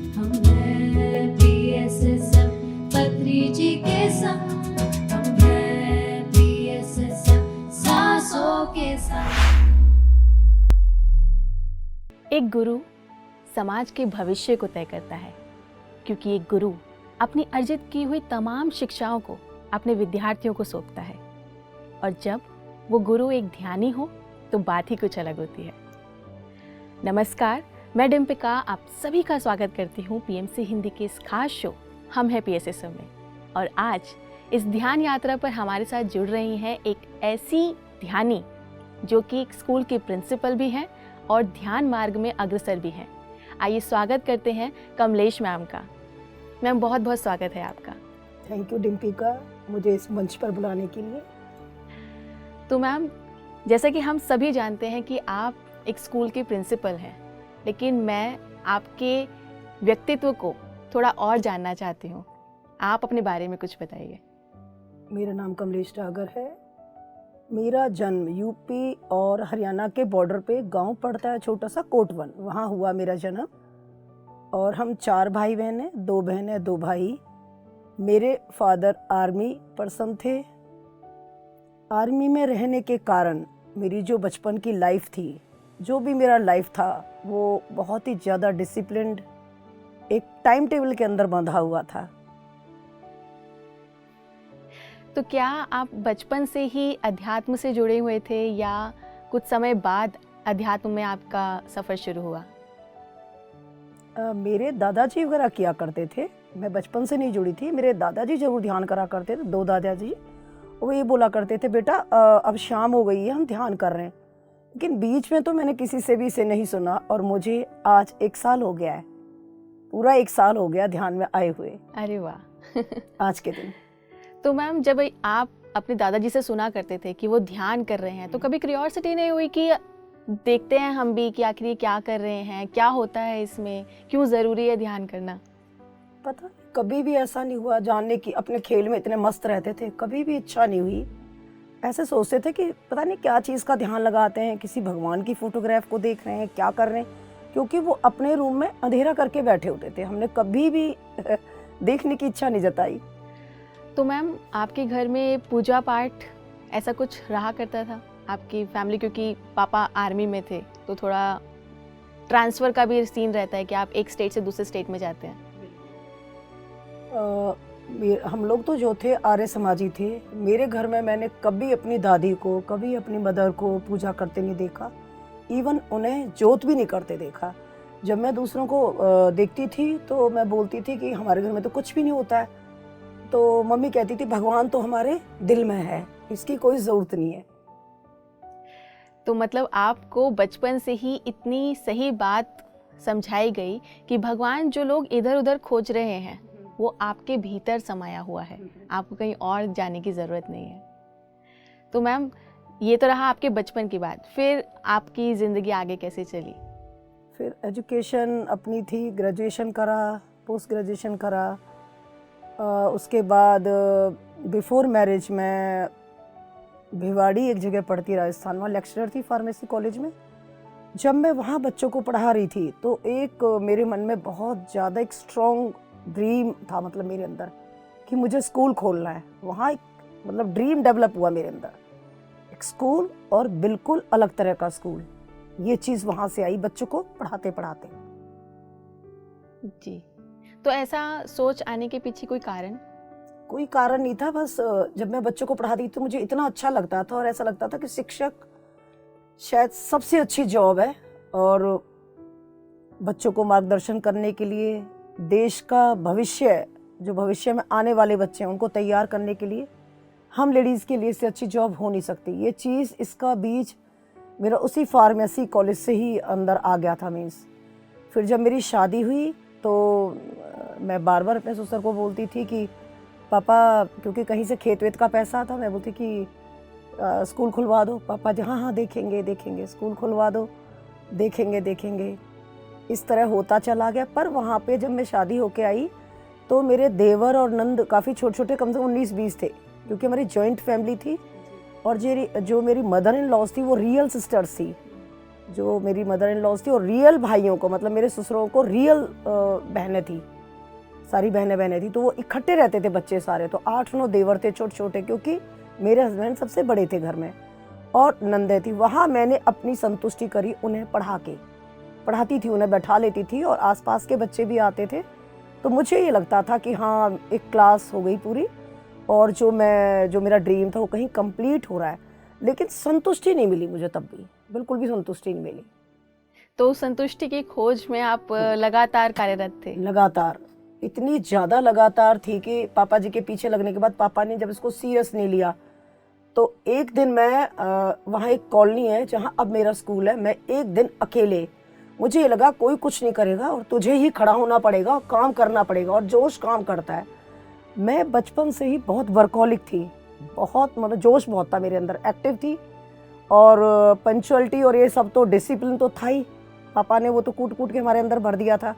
हम हैं PSSM पत्री जी के संग, हम हैं PSSM सांसों के संग। एक गुरु समाज के भविष्य को तय करता है, क्योंकि एक गुरु अपनी अर्जित की हुई तमाम शिक्षाओं को अपने विद्यार्थियों को सौंपता है। और जब वो गुरु एक ध्यानी हो तो बात ही कुछ अलग होती है। नमस्कार, मैं डिम्पिका आप सभी का स्वागत करती हूँ PMC हिंदी के इस खास शो हम हैं PSSM में। और आज इस ध्यान यात्रा पर हमारे साथ जुड़ रही हैं एक ऐसी ध्यानी जो कि एक स्कूल की प्रिंसिपल भी हैं और ध्यान मार्ग में अग्रसर भी हैं। आइए स्वागत करते हैं कमलेश मैम का। मैम बहुत बहुत स्वागत है आपका। थैंक यू डिम्पिका, मुझे इस मंच पर बुलाने के लिए। तो मैम, जैसा कि हम सभी जानते हैं कि आप एक स्कूल के प्रिंसिपल हैं, लेकिन मैं आपके व्यक्तित्व को थोड़ा और जानना चाहती हूँ। आप अपने बारे में कुछ बताइए। मेरा नाम कमलेश डागर है। मेरा जन्म यूपी और हरियाणा के बॉर्डर पे गांव पड़ता है छोटा सा कोटवन, वहाँ हुआ मेरा जन्म। और हम 4 भाई बहन हैं, 2 बहनें 2 भाई। मेरे फादर आर्मी पर्सन थे। आर्मी में रहने के कारण मेरी जो बचपन की लाइफ थी, जो भी मेरा लाइफ था, वो बहुत ही ज़्यादा डिसिप्लिन्ड एक टाइम टेबल के अंदर बंधा हुआ था। तो क्या आप बचपन से ही अध्यात्म से जुड़े हुए थे या कुछ समय बाद अध्यात्म में आपका सफ़र शुरू हुआ? मेरे दादाजी वगैरह किया करते थे, मैं बचपन से नहीं जुड़ी थी। मेरे दादाजी जरूर ध्यान करा करते थे, 2 दादाजी। वो ये बोला करते थे, बेटा अब शाम हो गई है, हम ध्यान कर रहे हैं। लेकिन बीच में तो मैंने किसी से भी इसे नहीं सुना और मुझे आज 1 साल हो गया है, पूरा 1 साल हो गया ध्यान में आए हुए। अरे वाह आज के दिन। तो मैम, जब आप अपने दादाजी से सुना करते थे कि वो ध्यान कर रहे हैं, तो कभी क्यूरियोसिटी नहीं हुई कि देखते हैं हम भी कि आखिर ये क्या कर रहे हैं, क्या होता है इसमें, क्यों ज़रूरी है ध्यान करना? पता नहीं, कभी भी ऐसा नहीं हुआ जानने की। अपने खेल में इतने मस्त रहते थे, कभी भी इच्छा नहीं हुई। ऐसे सोचते थे कि पता नहीं क्या चीज़ का ध्यान लगाते हैं, किसी भगवान की फोटोग्राफ को देख रहे हैं, क्या कर रहे हैं, क्योंकि वो अपने रूम में अंधेरा करके बैठे होते थे। हमने कभी भी देखने की इच्छा नहीं जताई। तो मैम, आपके घर में पूजा पाठ ऐसा कुछ रहा करता था आपकी फैमिली? क्योंकि पापा आर्मी में थे तो थोड़ा ट्रांसफ़र का भी सीन रहता है कि आप एक स्टेट से दूसरे स्टेट में जाते हैं। हम लोग तो जो थे आर्य समाजी थे। मेरे घर में मैंने कभी अपनी दादी को, कभी अपनी मदर को पूजा करते नहीं देखा। इवन उन्हें जोत भी नहीं करते देखा। जब मैं दूसरों को देखती थी तो मैं बोलती थी कि हमारे घर में तो कुछ भी नहीं होता है। तो मम्मी कहती थी भगवान तो हमारे दिल में है, इसकी कोई ज़रूरत नहीं है। तो मतलब आपको बचपन से ही इतनी सही बात समझाई गई कि भगवान जो लोग इधर उधर खोज रहे हैं वो आपके भीतर समाया हुआ है, आपको कहीं और जाने की ज़रूरत नहीं है। तो मैम, ये तो रहा आपके बचपन की बात। फिर आपकी ज़िंदगी आगे कैसे चली? फिर एजुकेशन अपनी थी, ग्रेजुएशन करा, पोस्ट ग्रेजुएशन करा। उसके बाद बिफोर मैरिज मैं भिवाड़ी एक जगह पढ़ती राजस्थान, वहाँ लेक्चरर थी फार्मेसी कॉलेज में। जब मैं वहाँ बच्चों को पढ़ा रही थी तो एक मेरे मन में बहुत ज़्यादा एक स्ट्रॉन्ग ड्रीम था, मतलब मेरे अंदर, कि मुझे स्कूल खोलना है। वहाँ एक मतलब ड्रीम डेवलप हुआ मेरे अंदर, एक स्कूल और बिल्कुल अलग तरह का स्कूल। ये चीज़ वहाँ से आई बच्चों को पढ़ाते पढ़ाते। जी, तो ऐसा सोच आने के पीछे कोई कारण? कोई कारण नहीं था, बस जब मैं बच्चों को पढ़ाती तो मुझे इतना अच्छा लगता था और ऐसा लगता था कि शिक्षक शायद सबसे अच्छी जॉब है। और बच्चों को मार्गदर्शन करने के लिए, देश का भविष्य, जो भविष्य में आने वाले बच्चे हैं उनको तैयार करने के लिए, हम लेडीज़ के लिए इससे अच्छी जॉब हो नहीं सकती। ये चीज़, इसका बीज मेरा उसी फार्मेसी कॉलेज से ही अंदर आ गया था। मीन्स फिर जब मेरी शादी हुई तो मैं बार बार अपने ससुर को बोलती थी कि पापा, क्योंकि कहीं से खेत वेत का पैसा था, मैं बोलती कि स्कूल खुलवा दो। पापा जी हाँ देखेंगे देखेंगे, स्कूल खुलवा दो, देखेंगे देखेंगे। इस तरह होता चला गया। पर वहाँ पे जब मैं शादी होके आई तो मेरे देवर और नंद काफ़ी छोटे छोटे, कम से कम 19-20 थे, क्योंकि हमारी जॉइंट फैमिली थी। और जो मेरी मदर इन लॉज थी वो रियल सिस्टर्स थी। जो मेरी मदर इन लॉज थी, और रियल भाइयों को, मतलब मेरे ससुरों को रियल बहनें थी, सारी बहनें थी, तो वो इकट्ठे रहते थे बच्चे सारे। तो 8-9 देवर थे छोटे छोटे, क्योंकि मेरे हस्बैंड सबसे बड़े थे घर में, और नंदे थी। वहाँ मैंने अपनी संतुष्टि करी, उन्हें पढ़ाती थी, उन्हें बैठा लेती थी, और आसपास के बच्चे भी आते थे। तो मुझे ये लगता था कि हाँ, एक क्लास हो गई पूरी, और जो मेरा ड्रीम था वो कहीं कंप्लीट हो रहा है। लेकिन संतुष्टि नहीं मिली मुझे, तब भी बिल्कुल भी संतुष्टि नहीं मिली। तो संतुष्टि की खोज में आप लगातार कार्यरत थे? लगातार, इतनी ज़्यादा लगातार थी कि पापा जी के पीछे लगने के बाद पापा ने जब इसको सीरियस नहीं लिया, तो एक दिन मैं वहाँ एक कॉलोनी है जहाँ अब मेरा स्कूल है, मैं एक दिन अकेले, मुझे ये लगा कोई कुछ नहीं करेगा और तुझे ही खड़ा होना पड़ेगा और काम करना पड़ेगा, और जोश काम करता है। मैं बचपन से ही बहुत वर्कहॉलिक थी, बहुत मतलब जोश बहुत था मेरे अंदर, एक्टिव थी, और पंक्चुअलिटी और ये सब तो डिसिप्लिन तो था ही, पापा ने वो तो कूट कूट के हमारे अंदर भर दिया था।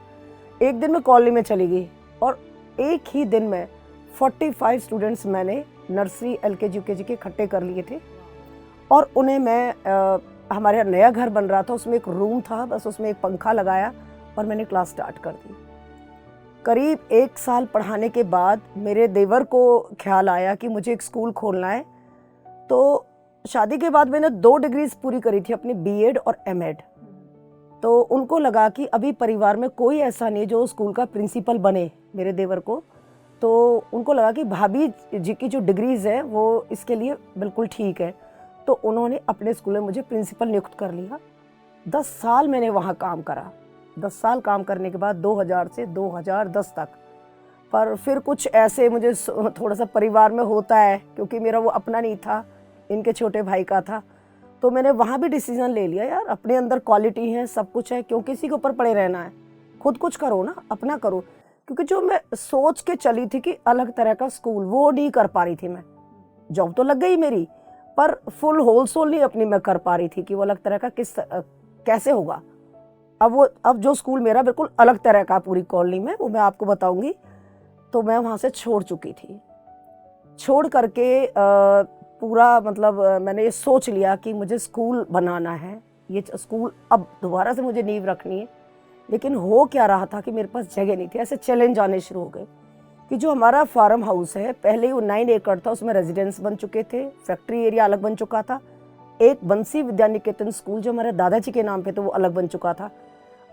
एक दिन मैं कॉलोनी में चली गई, और एक ही दिन में 45 स्टूडेंट्स मैंने नर्सरी LKG UKG के इकट्ठे कर लिए थे, और उन्हें मैं हमारे यहाँ नया घर बन रहा था, उसमें एक रूम था, बस उसमें एक पंखा लगाया और मैंने क्लास स्टार्ट कर दी। करीब 1 साल पढ़ाने के बाद मेरे देवर को ख्याल आया कि मुझे एक स्कूल खोलना है। तो शादी के बाद मैंने 2 डिग्रीज पूरी करी थी अपनी, B.Ed और M.Ed। तो उनको लगा कि अभी परिवार में कोई ऐसा नहीं जो स्कूल का प्रिंसिपल बने, मेरे देवर को। तो उनको लगा कि भाभी जी की जो डिग्रीज है वो इसके लिए बिल्कुल ठीक है, तो उन्होंने अपने स्कूल में मुझे प्रिंसिपल नियुक्त कर लिया। 10 साल मैंने वहाँ काम करा। 10 साल काम करने के बाद 2000 से 2010 तक, पर फिर कुछ ऐसे मुझे थोड़ा सा परिवार में होता है, क्योंकि मेरा वो अपना नहीं था, इनके छोटे भाई का था, तो मैंने वहाँ भी डिसीजन ले लिया, यार अपने अंदर क्वालिटी है, सब कुछ है, क्यों किसी के ऊपर पड़े रहना है, खुद कुछ करो ना, अपना करो। क्योंकि जो मैं सोच के चली थी कि अलग तरह का स्कूल, वो नहीं कर पा रही थी मैं। जॉब तो लग गई मेरी, पर फुल होल सोल नहीं अपनी मैं कर पा रही थी कि वो अलग तरह का कैसे होगा। अब जो स्कूल मेरा बिल्कुल अलग तरह का पूरी कॉलोनी में, वो मैं आपको बताऊंगी। तो मैं वहाँ से छोड़ चुकी थी। छोड़ करके पूरा मतलब मैंने ये सोच लिया कि मुझे स्कूल बनाना है, ये स्कूल अब दोबारा से मुझे नींव रखनी है। लेकिन हो क्या रहा था कि मेरे पास जगह नहीं थी। ऐसे चैलेंज आने शुरू हो गए कि जो हमारा फार्म हाउस है, पहले वो 9 एकड़ था, उसमें रेजिडेंस बन चुके थे, फैक्ट्री एरिया अलग बन चुका था, एक बंसी विद्या निकेतन स्कूल जो हमारे दादाजी के नाम पे तो वो अलग बन चुका था।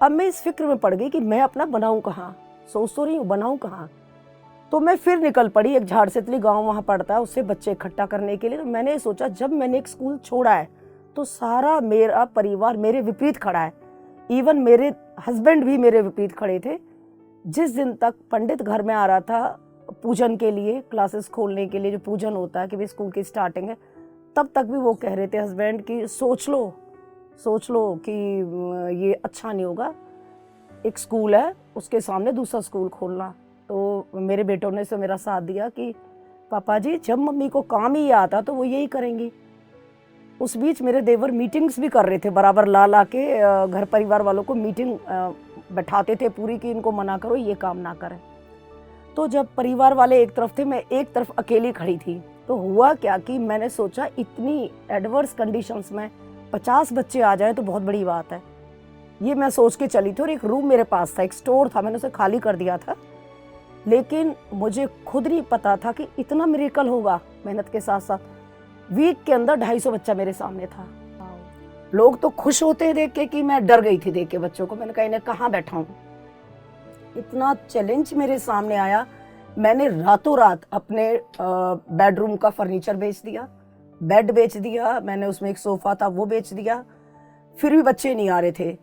अब मैं इस फिक्र में पड़ गई कि मैं अपना बनाऊं कहाँ, सोच तो रही हूँ बनाऊं कहाँ। तो मैं फिर निकल पड़ी, एक झाड़सेतली गांव वहाँ पड़ता है, उससे बच्चे इकट्ठा करने के लिए। तो मैंने सोचा जब मैंने एक स्कूल छोड़ा है तो सारा मेरा परिवार मेरे विपरीत खड़ा है, इवन मेरे हस्बैंड भी मेरे विपरीत खड़े थे। जिस दिन तक पंडित घर में आ रहा था पूजन के लिए, क्लासेस खोलने के लिए जो पूजन होता है कि भाई स्कूल की स्टार्टिंग है, तब तक भी वो कह रहे थे हस्बैंड कि सोच लो कि ये अच्छा नहीं होगा, एक स्कूल है उसके सामने दूसरा स्कूल खोलना। तो मेरे बेटों ने से मेरा साथ दिया कि पापा जी जब मम्मी को काम ही आता तो वो यही करेंगी। उस बीच मेरे देवर मीटिंग्स भी कर रहे थे बराबर, ला के घर परिवार वालों को मीटिंग बैठाते थे पूरी कि इनको मना करो ये काम ना करें। तो जब परिवार वाले एक तरफ थे, मैं एक तरफ अकेली खड़ी थी। तो हुआ क्या कि मैंने सोचा इतनी एडवर्स कंडीशंस में 50 बच्चे आ जाए तो बहुत बड़ी बात है, ये मैं सोच के चली थी। और एक रूम मेरे पास था, एक स्टोर था, मैंने उसे खाली कर दिया था। लेकिन मुझे खुद नहीं पता था कि इतना मिरेकल होगा। मेहनत के साथ साथ वीक के अंदर 250 बच्चा मेरे सामने था। लोग तो खुश होते हैं देख के कि मैं डर गई थी देख के बच्चों को। मैंने कहा इन्हें कहाँ बैठाऊं, इतना चैलेंज मेरे सामने आया। मैंने रातों रात अपने बेडरूम का फर्नीचर बेच दिया, बेड बेच दिया, मैंने उसमें एक सोफा था वो बेच दिया, फिर भी बच्चे नहीं आ रहे थे।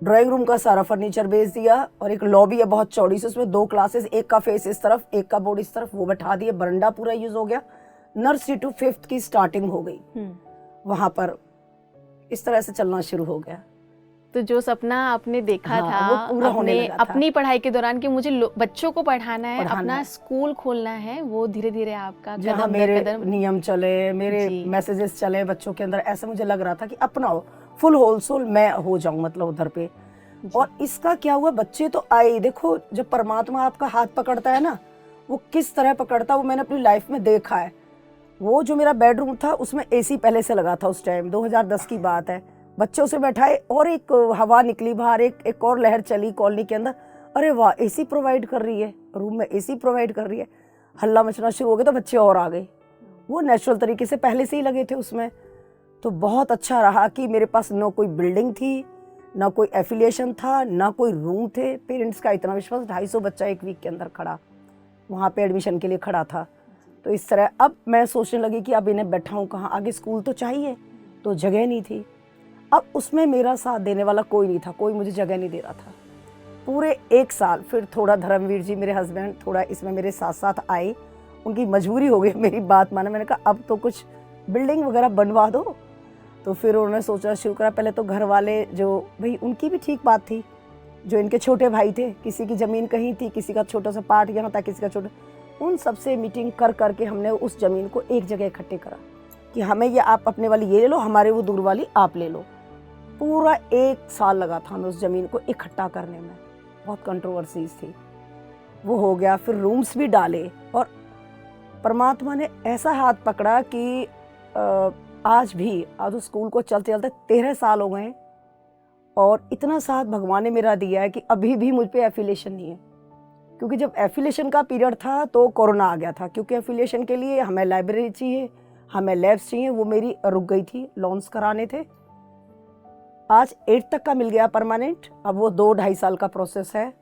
ड्राइंग रूम का सारा फर्नीचर बेच दिया, और एक लॉबी है बहुत चौड़ी सी, उसमें 2 क्लासेस, एक का फेस इस तरफ एक का बोर्ड इस तरफ, वो बैठा दिए। बरंडा पूरा यूज हो गया। नर्सरी टू 5th की स्टार्टिंग हो गई वहां पर। इस तरह से चलना शुरू हो गया। तो जो सपना आपने देखा हाँ, था वो पूरा होने लगा था। अपनी पढ़ाई के दौरान कि मुझे बच्चों को पढ़ाना है, अपना स्कूल खोलना है, वो धीरे धीरे आपका जहाँ कदम मेरे दर कदम नियम चले, मेरे मैसेजेस चले बच्चों के अंदर, ऐसा मुझे लग रहा था कि अपना हो, फुल होल सोल मैं हो जाऊं मतलब उधर पे। और इसका क्या हुआ, बच्चे तो आए। देखो जब परमात्मा आपका हाथ पकड़ता है ना, वो किस तरह पकड़ता है वो मैंने अपनी लाइफ में देखा है। वो जो मेरा बेडरूम था उसमें AC पहले से लगा था उस टाइम, 2010 की बात है। बच्चों से बैठाए और एक हवा निकली बाहर, एक और लहर चली कॉलोनी के अंदर। अरे वाह, एसी प्रोवाइड कर रही है, रूम में एसी प्रोवाइड कर रही है। हल्ला मचना शुरू हो गया तो बच्चे और आ गए। वो नेचुरल तरीके से पहले से ही लगे थे उसमें। तो बहुत अच्छा रहा कि मेरे पास न कोई बिल्डिंग थी, ना कोई एफिलिएशन था, ना कोई रूम थे। पेरेंट्स का इतना विश्वास, 250 बच्चा एक वीक के अंदर खड़ा वहाँ पे एडमिशन के लिए खड़ा था। तो इस तरह अब मैं सोचने लगी कि अब इन्हें बैठाऊँ कहाँ, आगे स्कूल तो चाहिए, तो जगह नहीं थी। अब उसमें मेरा साथ देने वाला कोई नहीं था, कोई मुझे जगह नहीं दे रहा था। पूरे 1 साल फिर थोड़ा धर्मवीर जी मेरे हस्बैंड थोड़ा इसमें मेरे साथ साथ आए। उनकी मजबूरी हो गई मेरी बात माने। मैंने कहा अब तो कुछ बिल्डिंग वगैरह बनवा दो। तो फिर उन्होंने सोचना शुरू करा। पहले तो घर वाले, जो भाई उनकी भी ठीक बात थी, जो इनके छोटे भाई थे, किसी की ज़मीन कहीं थी, किसी का छोटा सा पार्ट यहाँ था, किसी का छोटा, उन सबसे मीटिंग कर करके हमने उस ज़मीन को एक जगह इकट्ठे करा कि हमें ये आप अपने वाली ये ले लो, हमारे वो दूर वाली आप ले लो। पूरा 1 साल लगा था हमें उस ज़मीन को इकट्ठा करने में। बहुत कंट्रोवर्सीज थी। वो हो गया, फिर रूम्स भी डाले और परमात्मा ने ऐसा हाथ पकड़ा कि आज उस स्कूल को चलते चलते 13 साल हो गए और इतना साथ भगवान ने मेरा दिया है कि अभी भी मुझ पे एफिलिएशन नहीं है। क्योंकि जब एफिलिएशन का पीरियड था तो कोरोना आ गया था। क्योंकि एफिलिएशन के लिए हमें लाइब्रेरी चाहिए, हमें लैब्स चाहिए, वो मेरी रुक गई थी, लोन्स कराने थे। आज 8 तक का मिल गया परमानेंट। अब वो 2-2.5 साल का प्रोसेस है।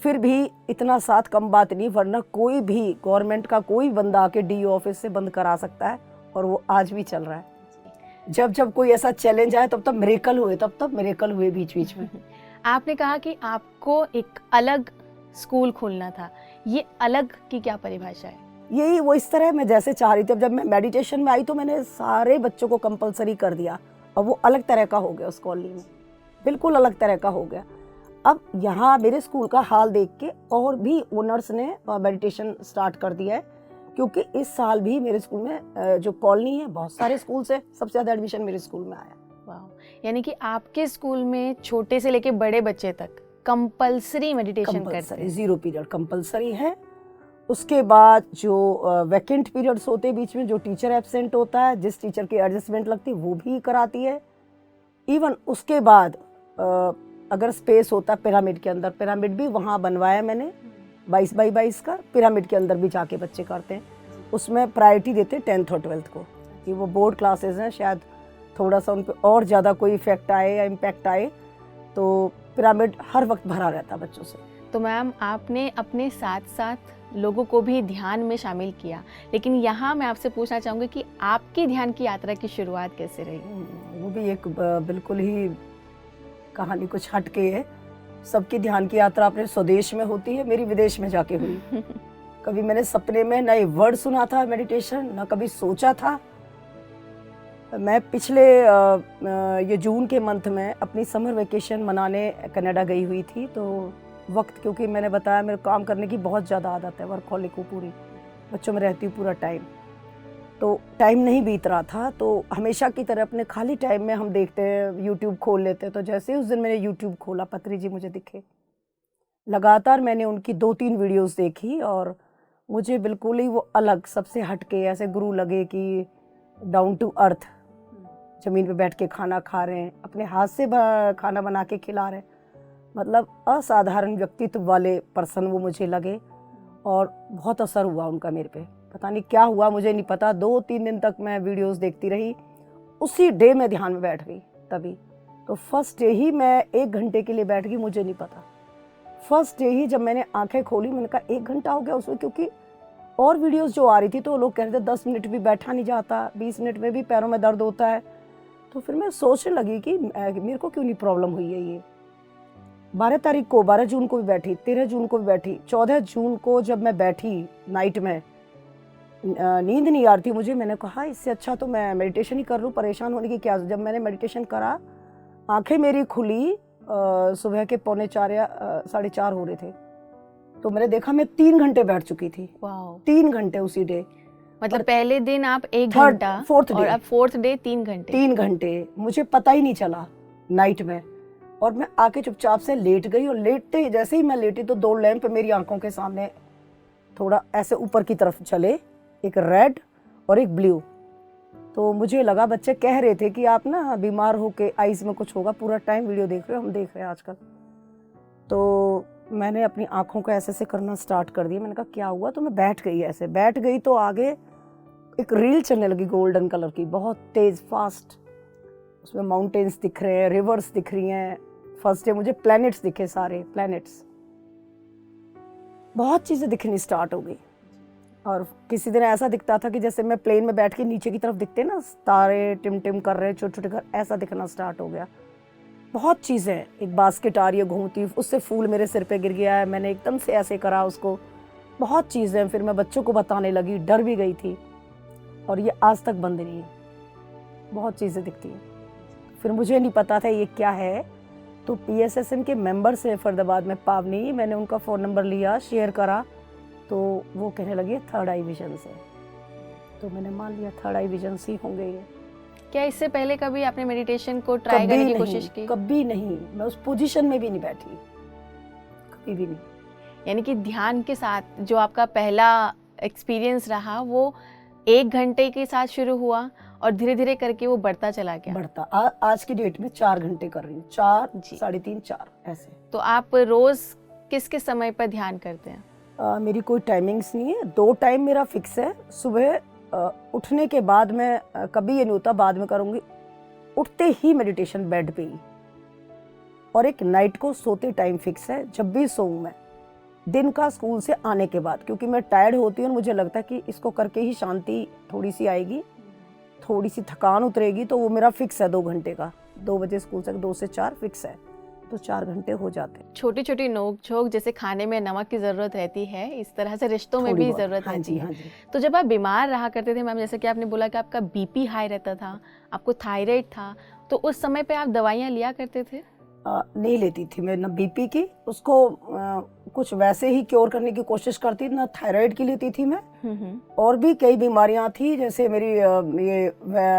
फिर भी इतना साथ कम बात नहीं, वरना कोई भी गवर्नमेंट का कोई बंदा आके डीओ ऑफिस से बंद करा सकता है और वो आज भी चल रहा है। जब जब कोई ऐसा चैलेंज आए तब मिरेकल हुए बीच बीच में। आपने कहा कि आपको एक अलग स्कूल खोलना था, ये अलग की क्या परिभाषा है? यही वो इस तरह मैं जैसे चाह रही थी। अब जब मैं मेडिटेशन में आई तो मैंने सारे बच्चों को कंपलसरी कर दिया और वो अलग तरह का हो गया। उस कॉलोनी में बिल्कुल अलग तरह का हो गया। अब यहाँ मेरे स्कूल का हाल देख के और भी ओनर्स ने मेडिटेशन स्टार्ट कर दिया है। क्योंकि इस साल भी मेरे स्कूल में जो कॉलोनी है, बहुत सारे स्कूल से सबसे ज़्यादा एडमिशन मेरे स्कूल में आया। वाह, यानी कि आपके स्कूल में छोटे से लेके बड़े बच्चे तक कंपलसरी मेडिटेशन करते हैं। 0 पीरियड कंपलसरी है। उसके बाद जो वैकेंट पीरियड्स होते हैं बीच में, जो टीचर एब्सेंट होता है, जिस टीचर की एडजस्टमेंट लगती है वो भी कराती है। इवन उसके बाद अगर स्पेस होता है पिरामिड के अंदर, पिरामिड भी वहाँ बनवाया मैंने 22x22 का। पिरामिड के अंदर भी जाके बच्चे करते हैं। उसमें प्रायोरिटी देते हैं 10th और 12th को कि वो बोर्ड क्लासेस हैं, शायद थोड़ा सा उन पर और ज़्यादा कोई इफेक्ट आए या इम्पैक्ट आए। तो पिरामिड हर वक्त भरा रहता बच्चों से। तो मैम, आपने अपने साथ साथ लोगों को भी ध्यान में शामिल किया, लेकिन यहाँ मैं आपसे पूछना चाहूँगी कि आपकी ध्यान की यात्रा की शुरुआत कैसे रही? वो भी एक बिल्कुल ही कहानी कुछ हटके है। सबकी ध्यान की यात्रा अपने स्वदेश में होती है, मेरी विदेश में जाके हुई। कभी मैंने सपने में ना ये वर्ड सुना था मेडिटेशन, ना कभी सोचा था। मैं पिछले ये जून के मंथ में अपनी समर वेकेशन मनाने कनाडा गई हुई थी। तो वक्त, क्योंकि मैंने बताया मेरे काम करने की बहुत ज़्यादा आदत है, वर्कहॉलिक हूँ पूरी, बच्चों में रहती हूँ पूरा टाइम, तो टाइम नहीं बीत रहा था। तो हमेशा की तरह अपने खाली टाइम में हम देखते हैं, यूट्यूब खोल लेते हैं। तो जैसे उस दिन मैंने यूट्यूब खोला, पत्री जी मुझे दिखे। लगातार मैंने उनकी 2-3 वीडियोस देखी और मुझे बिल्कुल ही वो अलग, सबसे हटके ऐसे गुरु लगे कि डाउन टू अर्थ, ज़मीन पे बैठ के खाना खा रहे हैं, अपने हाथ से खाना बना के खिला रहे हैं। मतलब असाधारण व्यक्तित्व वाले पर्सन वो मुझे लगे और बहुत असर हुआ उनका मेरे पे। पता नहीं क्या हुआ, मुझे नहीं पता। 2-3 दिन तक मैं वीडियोस देखती रही। उसी डे में ध्यान में बैठ गई। तभी तो फर्स्ट डे ही मैं 1 घंटे के लिए बैठ गई, मुझे नहीं पता। फर्स्ट डे ही जब मैंने आंखें खोली, मैंने कहा 1 घंटा हो गया उसमें। क्योंकि और वीडियोस जो आ रही थी तो लोग कह रहे थे 10 मिनट भी बैठा नहीं जाता, 20 मिनट में भी पैरों में दर्द होता है। तो फिर मैं सोचने लगी कि मेरे को क्यों नहीं प्रॉब्लम हुई है ये। 12 तारीख को, 12 जून को भी बैठी, 13 जून को भी बैठी, 14 जून को जब मैं बैठी नाइट में, नींद नहीं आ रही थी मुझे। मैंने कहा इससे अच्छा तो मैं मेडिटेशन ही कर लूँ, परेशान होने की क्या। जब मैंने मेडिटेशन करा, आंखें मेरी खुली सुबह के 3:45 या 4:30 हो रहे थे। तो मैंने देखा मैं 3 घंटे बैठ चुकी थी। 3 घंटे उसी डे। मतलब पहले दिन आप 1 घंटा, और अब 4th डे 3 घंटे। 3 घंटे मुझे पता ही नहीं चला नाइट में। और मैं आके चुपचाप से लेट गई और लेटते ही, जैसे ही मैं लेटी तो 2 लैंप मेरी आंखों के सामने थोड़ा ऐसे ऊपर की तरफ चले, एक रेड और एक ब्लू। तो मुझे लगा, बच्चे कह रहे थे कि आप ना बीमार हो के आइज़ में कुछ होगा, पूरा टाइम वीडियो देख रहे हो, हम देख रहे हैं आजकल। तो मैंने अपनी आँखों को ऐसे ऐसे करना स्टार्ट कर दिया। मैंने कहा क्या हुआ, तो मैं बैठ गई, ऐसे बैठ गई तो आगे एक रील चलने लगी गोल्डन कलर की, बहुत तेज़ फास्ट। उसमें माउंटेन्स दिख रहे हैं, रिवर्स दिख रही हैं। फर्स्ट डे मुझे प्लैनेट्स दिखे, सारे प्लैनेट्स, बहुत चीज़ें दिखनी स्टार्ट हो गई। और किसी दिन ऐसा दिखता था कि जैसे मैं प्लेन में बैठ के नीचे की तरफ दिखते ना तारे टिम कर रहे हैं, छोटे छोटे घर, ऐसा दिखना स्टार्ट हो गया। बहुत चीज़ें, एक बास्केट आ रही है घूमती, उससे फूल मेरे सिर पे गिर गया है, मैंने एकदम से ऐसे करा उसको, बहुत चीज़ें। फिर मैं बच्चों को बताने लगी, डर भी गई थी, और ये आज तक बंद नहीं है, बहुत चीज़ें दिखती हैं। फिर मुझे नहीं पता था ये क्या है, तो PSSM के मेंबर से फरीदाबाद में पावनी, मैंने उनका फ़ोन नंबर लिया, शेयर करा, तो वो कहने लगे थर्ड आई विजन से। तो मैंने मान लिया थर्ड आई विजन से ही होंगे ये। क्या इससे पहले कभी आपने मेडिटेशन को ट्राई करने की कोशिश की? कभी नहीं, मैं उस पोजीशन में भी नहीं बैठी, कभी भी नहीं। यानी कि ध्यान के साथ जो आपका पहला एक्सपीरियंस रहा वो 1 घंटे के साथ शुरू हुआ और धीरे धीरे करके वो बढ़ता चला गया। बढ़ता आज की डेट में 4 घंटे कर रही हूँ, 4, जी। 3.5, 4 ऐसे। तो आप रोज किस किस समय पर ध्यान करते हैं? मेरी कोई टाइमिंग्स नहीं है, 2 टाइम मेरा फिक्स है। सुबह उठने के बाद में कभी ये नहीं होता बाद में करूँगी, उठते ही मेडिटेशन बेड पे ही। और एक नाइट को सोते टाइम फिक्स है, जब भी सोऊं मैं, दिन का स्कूल से आने के बाद, क्योंकि मैं टायर्ड होती हूँ और मुझे लगता है कि इसको करके ही शांति थोड़ी सी आएगी, थोड़ी सी थकान उतरेगी, तो वो मेरा फिक्स है 2 घंटे का। 2 बजे स्कूल से 2 से 4 फिक्स है, तो 4 घंटे हो जाते हैं। छोटी छोटी नोक झोंक, जैसे खाने में नमक की ज़रूरत रहती है, इस तरह से रिश्तों में थोड़ी भी बहुत। ज़रूरत हाँ रहती जी, है। हाँ जी। तो जब आप बीमार रहा करते थे मैम, जैसे कि आपने बोला कि आपका BP हाई रहता था, आपको थायराइड था, तो उस समय पे आप दवाइयाँ लिया करते थे? नहीं लेती थी मैं, ना BP की, उसको कुछ वैसे ही क्योर करने की कोशिश करती थी, ना थायराइड की लेती थी मैं। और भी कई बीमारियां थी, जैसे मेरी ये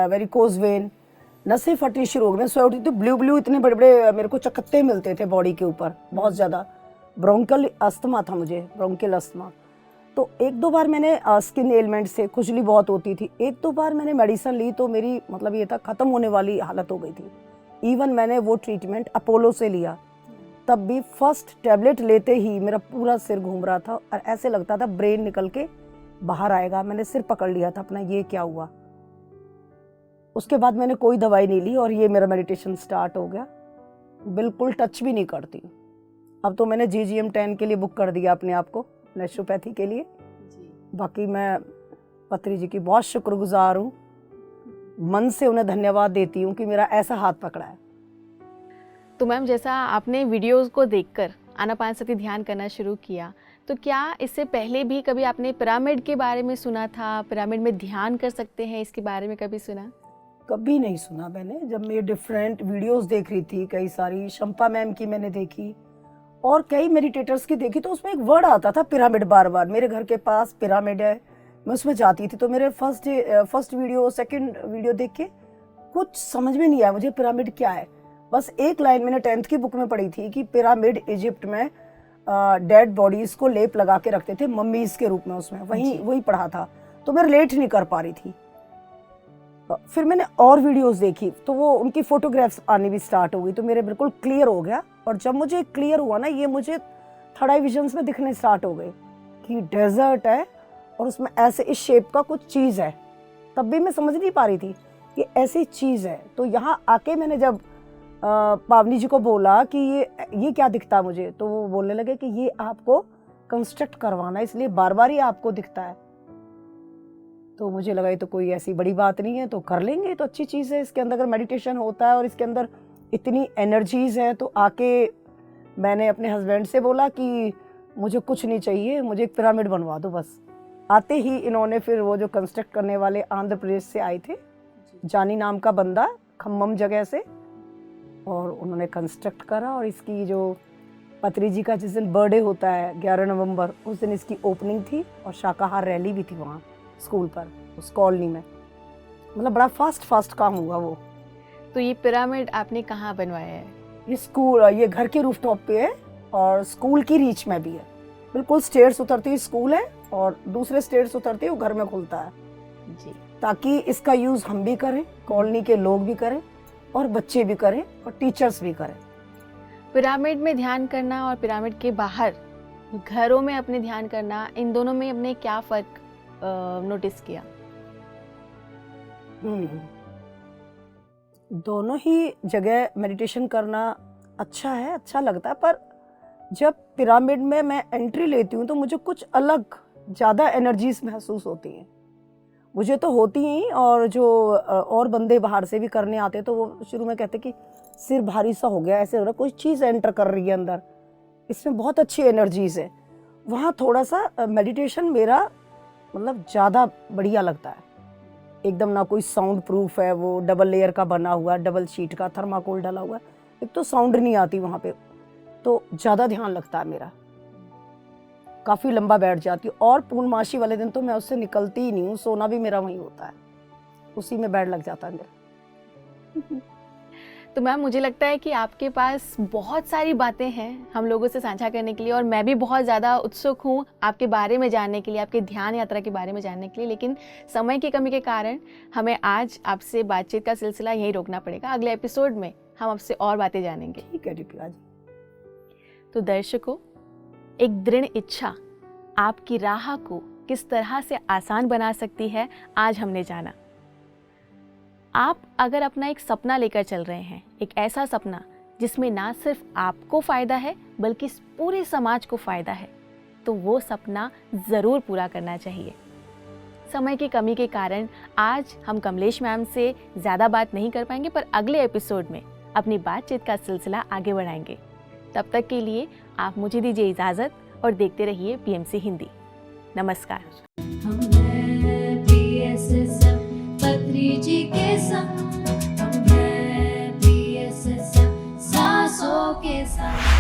वेरिकोज वेन, नसें फटनी शुरू हो गई, मैं सोई उठी थी, ब्लू इतने बड़े बड़े मेरे को चकत्ते मिलते थे बॉडी के ऊपर, बहुत ज़्यादा। ब्रोंकल अस्थमा था मुझे, ब्रोंकल अस्थमा। तो 1-2 बार मैंने स्किन एलिमेंट से खुजली बहुत होती थी, 1-2 बार मैंने मेडिसिन ली, तो मेरी मतलब ये था ख़त्म होने वाली हालत हो गई थी। इवन मैंने वो ट्रीटमेंट अपोलो से लिया, तब भी फर्स्ट टैबलेट लेते ही मेरा पूरा सिर घूम रहा था और ऐसे लगता था ब्रेन निकल के बाहर आएगा। मैंने सिर पकड़ लिया था अपना, ये क्या हुआ। उसके बाद मैंने कोई दवाई नहीं ली और ये मेरा मेडिटेशन स्टार्ट हो गया। बिल्कुल टच भी नहीं करती। अब तो मैंने GGM-10 के लिए बुक कर दिया अपने आप को, नेचुरोपैथी के लिए। बाकी मैं पत्री जी की बहुत शुक्रगुजार हूँ, मन से उन्हें धन्यवाद देती हूँ कि मेरा ऐसा हाथ पकड़ा है। तो मैम, जैसा आपने वीडियोस को देखकर आनापानसती ध्यान करना शुरू किया, तो क्या इससे पहले भी कभी आपने पिरामिड के बारे में सुना था? पिरामिड में ध्यान कर सकते हैं, इसके बारे में कभी सुना? कभी नहीं सुना मैंने। जब मैं डिफरेंट वीडियोस देख रही थी, कई सारी शंपा मैम की मैंने देखी और कई मेडिटेटर्स की देखी, तो उसमें एक वर्ड आता था पिरामिड, बार बार। मेरे घर के पास पिरामिड है, मैं उसमें जाती थी, तो मेरे फर्स्ट वीडियो, सेकंड वीडियो देख के कुछ समझ में नहीं आया मुझे पिरामिड क्या है। बस एक लाइन मैंने 10th की बुक में पढ़ी थी कि पिरामिड इजिप्ट में डेड बॉडीज को लेप लगा के रखते थे मम्मीज के रूप में, उसमें वही पढ़ा था, तो मैं रिलेट नहीं कर पा रही थी। फिर मैंने और वीडियोस देखी, तो वो उनकी फोटोग्राफ्स आनी भी स्टार्ट हो गई, तो मेरे बिल्कुल क्लियर हो गया। और जब मुझे क्लियर हुआ ना, ये मुझे थर्ड आई विजन्स में दिखने स्टार्ट हो गए कि डेजर्ट है और उसमें ऐसे इस शेप का कुछ चीज़ है। तब भी मैं समझ नहीं पा रही थी कि ऐसी चीज़ है। तो यहाँ आके मैंने जब पावनी जी को बोला कि ये क्या दिखता है मुझे, तो वो बोलने लगे कि ये आपको कंस्ट्रक्ट करवाना है, इसलिए बार बार ही आपको दिखता है। तो मुझे लगा ये तो कोई ऐसी बड़ी बात नहीं है, तो कर लेंगे, तो अच्छी चीज़ है। इसके अंदर अगर मेडिटेशन होता है और इसके अंदर इतनी एनर्जीज हैं, तो आके मैंने अपने हस्बैंड से बोला कि मुझे कुछ नहीं चाहिए, मुझे एक पिरामिड बनवा दो बस। आते ही इन्होंने फिर वो जो कंस्ट्रक्ट करने वाले आंध्र प्रदेश से आए थे, जानी नाम का बंदा, खम्मम जगह से, और उन्होंने कंस्ट्रक्ट करा। और इसकी जो पत्री जी का जिस दिन बर्थडे होता है 11 नवंबर, उस दिन इसकी ओपनिंग थी और शाकाहार रैली भी थी वहाँ स्कूल पर, उस कॉलोनी में। मतलब बड़ा फास्ट काम हुआ वो। तो ये पिरामिड आपने कहाँ बनवाया है? ये स्कूल, ये घर के रूफटॉप पे है और स्कूल की रीच में भी है। बिल्कुल स्टेयर्स उतरती स्कूल है और दूसरे स्टेयर्स उतरती वो घर में खुलता है। जी। ताकि इसका यूज़ हम भी करें, कॉलोनी के लोग भी करें और बच्चे भी करें और टीचर्स भी करें। पिरामिड में ध्यान करना और पिरामिड के बाहर घरों में अपने ध्यान करना, इन दोनों में अपने क्या फ़र्क नोटिस किया? दोनों ही जगह मेडिटेशन करना अच्छा है, अच्छा लगता है, पर जब पिरामिड में मैं एंट्री लेती हूँ तो मुझे कुछ अलग ज़्यादा एनर्जीज महसूस होती हैं। मुझे तो होती ही, और जो और बंदे बाहर से भी करने आते तो वो शुरू में कहते कि सिर भारी सा हो गया, ऐसे हो रहा, कोई चीज़ एंटर कर रही है अंदर, इसमें बहुत अच्छी एनर्जीज है। वहाँ थोड़ा सा मेडिटेशन मेरा मतलब ज़्यादा बढ़िया लगता है। एकदम ना कोई साउंड प्रूफ है, वो डबल लेयर का बना हुआ, डबल शीट का थर्माकोल डाला हुआ है, एक तो साउंड नहीं आती वहाँ पे, तो ज़्यादा ध्यान लगता है मेरा, काफ़ी लंबा बैठ जाती हूँ। और पूर्णमासी वाले दिन तो मैं उससे निकलती ही नहीं हूँ, सोना भी मेरा वहीं होता है, उसी में बैठ लग जाता है मेरा। तो मैम, मुझे लगता है कि आपके पास बहुत सारी बातें हैं हम लोगों से साझा करने के लिए, और मैं भी बहुत ज़्यादा उत्सुक हूँ आपके बारे में जानने के लिए, आपके ध्यान यात्रा के बारे में जानने के लिए, लेकिन समय की कमी के कारण हमें आज आपसे बातचीत का सिलसिला यहीं रोकना पड़ेगा। अगले एपिसोड में हम आपसे और बातें जानेंगे। ठीक है दीपिका जी। तो दर्शकों, एक दृढ़ इच्छा आपकी राह को किस तरह से आसान बना सकती है, आज हमने जाना। आप अगर अपना एक सपना लेकर चल रहे हैं, एक ऐसा सपना जिसमें ना सिर्फ आपको फ़ायदा है बल्कि इस पूरे समाज को फ़ायदा है, तो वो सपना ज़रूर पूरा करना चाहिए। समय की कमी के कारण आज हम कमलेश मैम से ज़्यादा बात नहीं कर पाएंगे, पर अगले एपिसोड में अपनी बातचीत का सिलसिला आगे बढ़ाएंगे। तब तक के लिए आप मुझे दीजिए इजाज़त और देखते रहिए PMC हिंदी। नमस्कार। हम हैं PSSM पत्री जी के संग, हम हैं PSSM सांसों के संग।